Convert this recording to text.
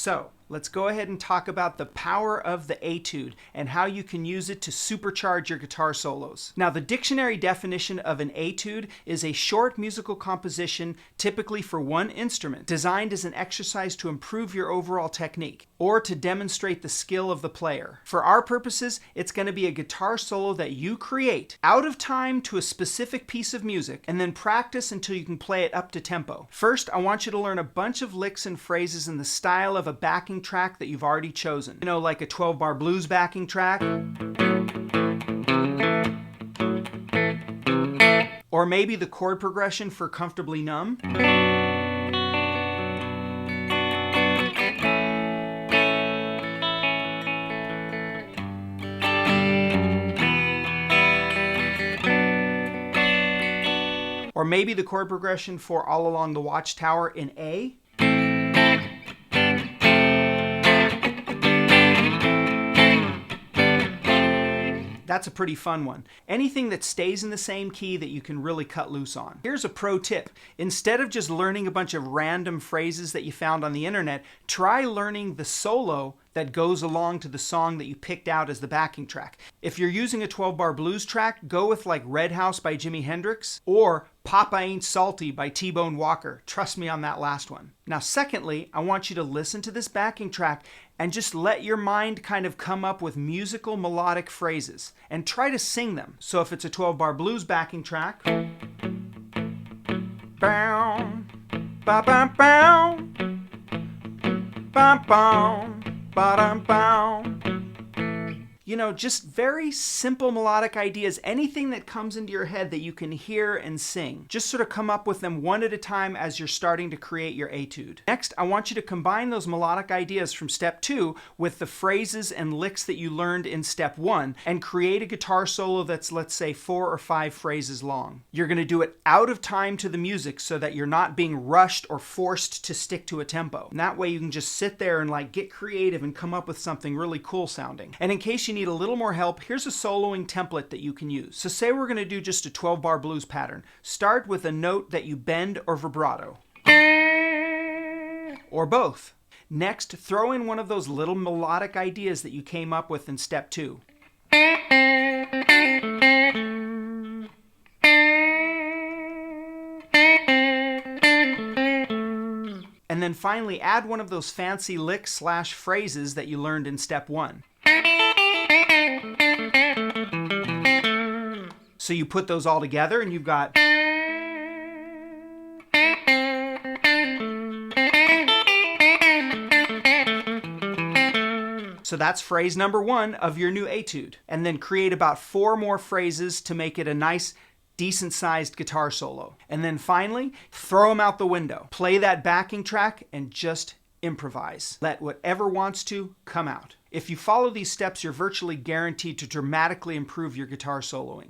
So let's go ahead and talk about the power of the Etude and how you can use it to supercharge your guitar solos. Now, the dictionary definition of an Etude is a short musical composition, typically for one instrument, designed as an exercise to improve your overall technique or to demonstrate the skill of the player. For our purposes, it's going to be a guitar solo that you create out of time to a specific piece of music and then practice until you can play it up to tempo. First, I want you to learn a bunch of licks and phrases in the style of a backing track that you've already chosen. You know, like a 12-bar blues backing track, or maybe the chord progression for Comfortably Numb. Or maybe the chord progression for All Along the Watchtower in A. That's a pretty fun one. Anything that stays in the same key that you can really cut loose on. Here's a pro tip. Instead of just learning a bunch of random phrases that you found on the internet, try learning the solo that goes along to the song that you picked out as the backing track. If you're using a 12-bar blues track, go with like Red House by Jimi Hendrix or Papa Ain't Salty by T-Bone Walker. Trust me on that last one. Now, secondly, I want you to listen to this backing track and just let your mind kind of come up with musical melodic phrases and try to sing them. So if it's a 12-bar blues backing track, bow, ba ba bow, ba bow, ba dum bow. You know, just very simple melodic ideas, anything that comes into your head that you can hear and sing. Just sort of come up with them one at a time as you're starting to create your etude. Next, I want you to combine those melodic ideas from step 2 with the phrases and licks that you learned in step 1 and create a guitar solo that's, let's say, 4 or 5 phrases long. You're going to do it out of time to the music so that you're not being rushed or forced to stick to a tempo. And that way you can just sit there and like get creative and come up with something really cool sounding. And in case you need a little more help, here's a soloing template that you can use. So say we're going to do just a 12-bar blues pattern. Start with a note that you bend or vibrato, or both. Next, throw in one of those little melodic ideas that you came up with in step 2. And then finally add one of those fancy licks / phrases that you learned in step 1. So you put those all together and you've got... So that's phrase number 1 of your new etude. And then create about 4 more phrases to make it a nice, decent-sized guitar solo. And then finally, throw them out the window. Play that backing track and just improvise. Let whatever wants to come out. If you follow these steps, you're virtually guaranteed to dramatically improve your guitar soloing.